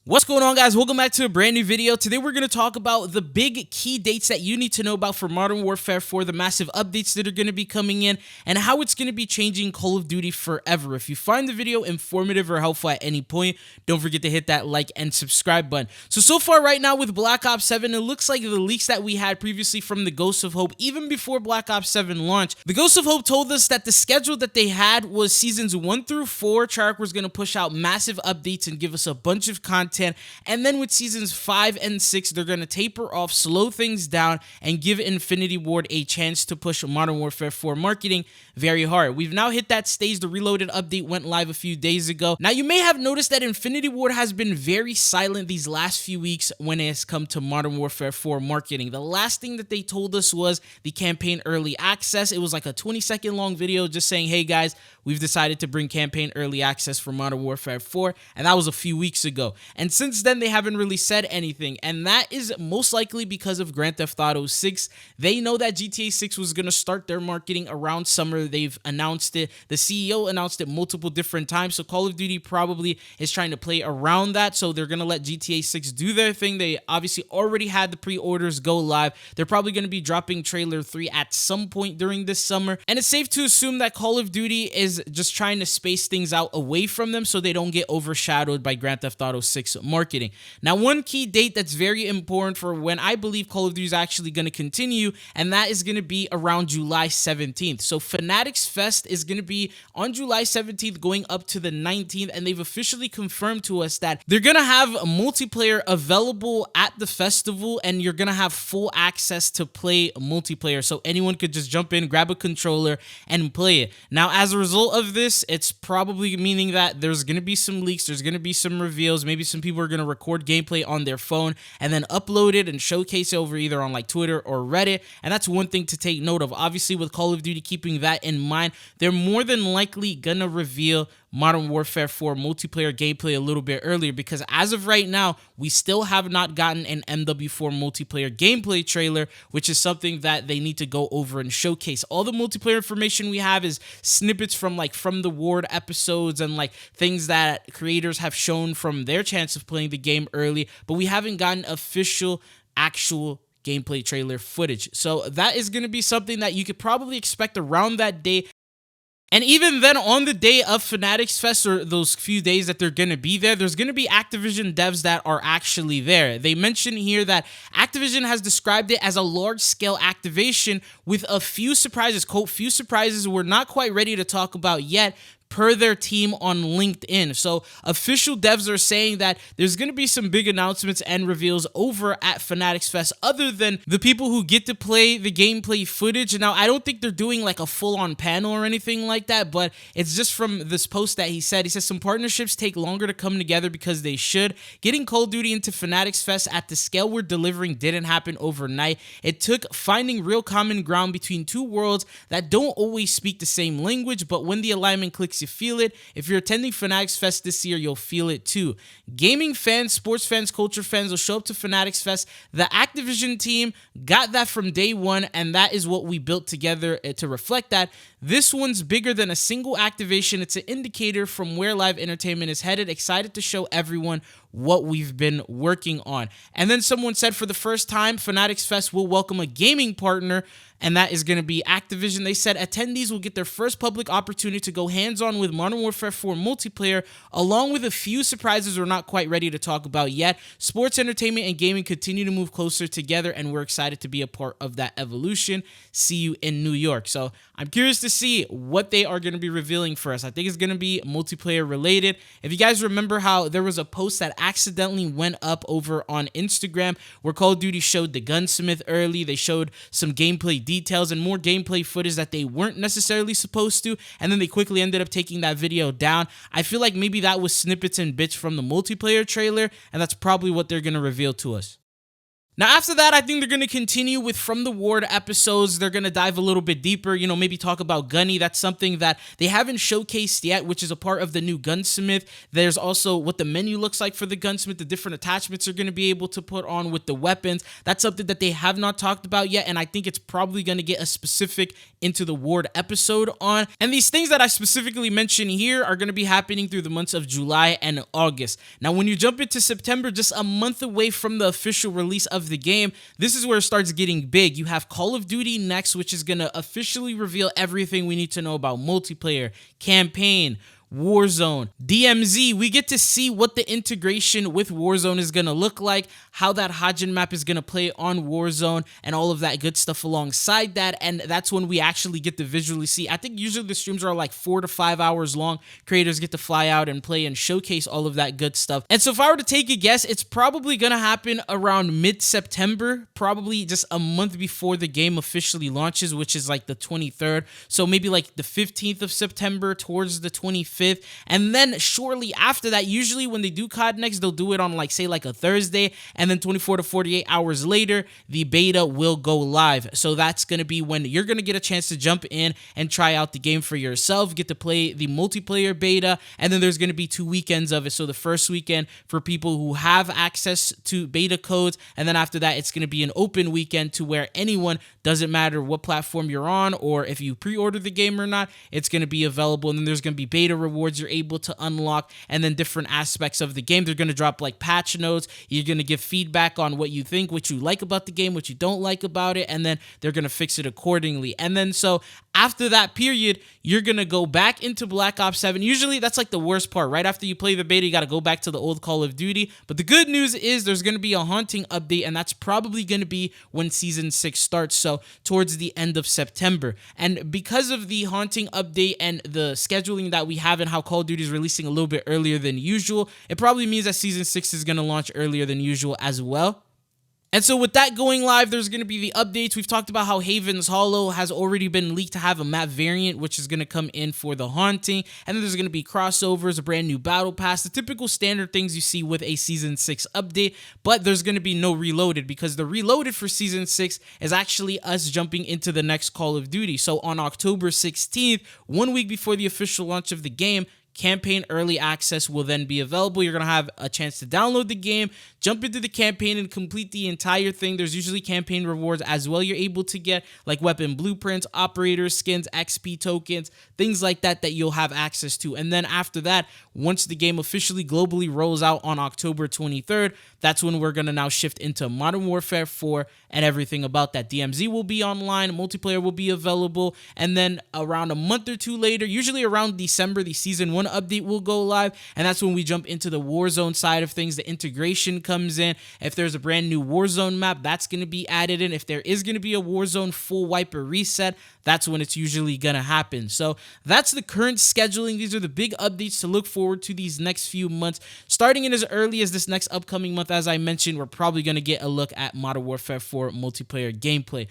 What's going on, guys? Welcome back to a brand new video. Today we're going to talk about the big key dates that you need to know about for Modern Warfare 4, the massive updates that are going to be coming in, and how it's going to be changing Call of Duty forever. If you find the video informative or helpful at any point, don't forget to hit that like and subscribe button. So far right now with Black Ops 7, it looks like the leaks that we had previously from the Ghosts of Hope, even before Black Ops 7 launched, the Ghosts of Hope told us that the schedule that they had was seasons 1 through 4. Treyarch was going to push out massive updates and give us a bunch of content. And then with seasons 5 and 6, they're going to taper off, slow things down, and give Infinity Ward a chance to push Modern Warfare 4 marketing very hard. We've now hit that stage. The Reloaded update went live a few days ago. Now, you may have noticed that Infinity Ward has been very silent these last few weeks when it has come to Modern Warfare 4 marketing. The last thing that they told us was the campaign early access. It was like a 20-second long video just saying, hey guys, we've decided to bring campaign early access for Modern Warfare 4, and that was a few weeks ago. And since then, they haven't really said anything, and that is most likely because of Grand Theft Auto 6. They know that GTA 6 was going to start their marketing around summer. They've announced it. The CEO announced it multiple different times, so Call of Duty probably is trying to play around that, so they're going to let GTA 6 do their thing. They obviously already had the pre-orders go live. They're probably going to be dropping Trailer 3 at some point during this summer, and it's safe to assume that Call of Duty is just trying to space things out away from them so they don't get overshadowed by Grand Theft Auto 6 marketing. Now, one key date that's very important for when I believe Call of Duty is actually going to continue, and that is going to be around July 17th. So Fanatics Fest is going to be on July 17th going up to the 19th, and they've officially confirmed to us that they're going to have a multiplayer available at the festival, and you're going to have full access to play multiplayer, so anyone could just jump in, grab a controller, and play it. Now, as a result of this, it's probably meaning that there's going to be some leaks, there's going to be some reveals, maybe some people are going to record gameplay on their phone and then upload it and showcase it over either on like Twitter or Reddit, and that's one thing to take note of. Obviously, with Call of Duty keeping that in mind, they're more than likely gonna reveal Modern Warfare 4 multiplayer gameplay a little bit earlier, because as of right now, we still have not gotten an MW4 multiplayer gameplay trailer, which is something that they need to go over and showcase. All the multiplayer information we have is snippets from From the Ward episodes and things that creators have shown from their chance of playing the game early, but we haven't gotten official, actual gameplay trailer footage. So that is going to be something that you could probably expect around that day. And even then, on the day of Fanatics Fest, or those few days that they're going to be there, there's going to be Activision devs that are actually there. They mention here that Activision has described it as a large-scale activation with a few surprises. Quote, few surprises we're not quite ready to talk about yet, per their team on LinkedIn. So official devs are saying that there's going to be some big announcements and reveals over at Fanatics Fest other than the people who get to play the gameplay footage. Now, I don't think they're doing a full-on panel or anything like that, but it's just from this post that he said. He says some partnerships take longer to come together because they should. Getting Call of Duty into Fanatics Fest at the scale we're delivering didn't happen overnight. It took finding real common ground between two worlds that don't always speak the same language, but when the alignment clicks, you feel it. If you're attending Fanatics Fest this year, you'll feel it too. Gaming fans, sports fans, culture fans will show up to Fanatics Fest. The Activision team got that from day one, and that is what we built together to reflect that. This one's bigger than a single activation. It's an indicator from where live entertainment is headed. Excited to show everyone what we've been working on. And then someone said for the first time, Fanatics Fest will welcome a gaming partner, and that is going to be Activision. They said attendees will get their first public opportunity to go hands-on with Modern Warfare 4 multiplayer, along with a few surprises we're not quite ready to talk about yet. Sports, entertainment, and gaming continue to move closer together, and we're excited to be a part of that evolution. See you in New York. So I'm curious to see what they are going to be revealing for us. I think it's going to be multiplayer related. If you guys remember how there was a post that accidentally went up over on Instagram where Call of Duty showed the gunsmith early, they showed some gameplay details and more gameplay footage that they weren't necessarily supposed to, and then they quickly ended up taking that video down. I feel like maybe that was snippets and bits from the multiplayer trailer, and that's probably what they're going to reveal to us. Now, after that, I think they're going to continue with From the Ward episodes. They're going to dive a little bit deeper, maybe talk about Gunny. That's something that they haven't showcased yet, which is a part of the new Gunsmith. There's also what the menu looks like for the Gunsmith, the different attachments they're going to be able to put on with the weapons. That's something that they have not talked about yet, and I think it's probably going to get a specific Into the Ward episode on. And these things that I specifically mentioned here are going to be happening through the months of July and August. Now, when you jump into September, just a month away from the official release of the game, this is where it starts getting big. You have Call of Duty next, which is going to officially reveal everything we need to know about multiplayer, campaign, Warzone, DMZ. We get to see what the integration with Warzone is going to look like, how that Hajin map is going to play on Warzone, and all of that good stuff alongside that. And that's when we actually get to visually see. I think usually the streams are like 4 to 5 hours long. Creators get to fly out and play and showcase all of that good stuff. And so if I were to take a guess, it's probably going to happen around mid-September, probably just a month before the game officially launches, which is like the 23rd. So maybe like the 15th of September towards the 25th. And then shortly after that, usually when they do COD Next, they'll do it on like, say, like a Thursday, and then 24 to 48 hours later, the beta will go live. So that's going to be when you're going to get a chance to jump in and try out the game for yourself, get to play the multiplayer beta, and then there's going to be 2 weekends of it. So the first weekend for people who have access to beta codes, and then after that, it's going to be an open weekend to where anyone, doesn't matter what platform you're on or if you pre-order the game or not, it's going to be available. And then there's going to be beta rewards you're able to unlock, and then different aspects of the game. They're going to drop like patch notes. You're going to give feedback on what you think, what you like about the game, what you don't like about it, and then they're going to fix it accordingly. And then so after that period, you're going to go back into Black Ops 7. Usually that's like the worst part. Right after you play the beta, you got to go back to the old Call of Duty. But the good news is there's going to be a Haunting update, and that's probably going to be when Season 6 starts, so towards the end of September. And because of the Haunting update and the scheduling that we have and how Call of Duty is releasing a little bit earlier than usual, it probably means that Season 6 is going to launch earlier than usual as well. And so with that going live, there's going to be the updates. We've talked about how Haven's Hollow has already been leaked to have a map variant, which is going to come in for the Haunting. And then there's going to be crossovers, a brand new battle pass, the typical standard things you see with a Season 6 update. But there's going to be no Reloaded, because the Reloaded for Season 6 is actually us jumping into the next Call of Duty. So on October 16th, 1 week before the official launch of the game, campaign early access will then be available. You're going to have a chance to download the game, jump into the campaign, and complete the entire thing. There's usually campaign rewards as well you're able to get, like weapon blueprints, operators, skins, XP tokens, things like that you'll have access to. And then after that, once the game officially globally rolls out on October 23rd, that's when we're going to now shift into Modern Warfare 4 and everything about that. DMZ will be online, multiplayer will be available, and then around a month or two later, usually around December, the Season 1 update will go live, and that's when we jump into the Warzone side of things. The integration comes in. If there's a brand new Warzone map, that's going to be added in. If there is going to be a Warzone full wiper reset, that's when it's usually going to happen. So that's the current scheduling. These are the big updates to look forward to these next few months. Starting in as early as this next upcoming month, as I mentioned, we're probably going to get a look at Modern Warfare 4 multiplayer gameplay.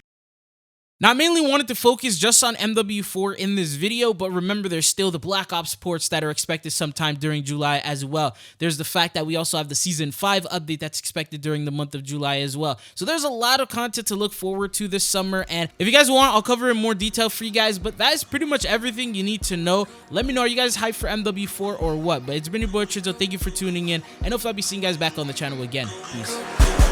Now, I mainly wanted to focus just on MW4 in this video, but remember, there's still the Black Ops ports that are expected sometime during July as well. There's the fact that we also have the Season 5 update that's expected during the month of July as well. So there's a lot of content to look forward to this summer, and if you guys want, I'll cover in more detail for you guys, but that is pretty much everything you need to know. Let me know, are you guys hyped for MW4 or what? But it's been your boy Trizo. Thank you for tuning in, and hopefully I'll be seeing you guys back on the channel again. Peace.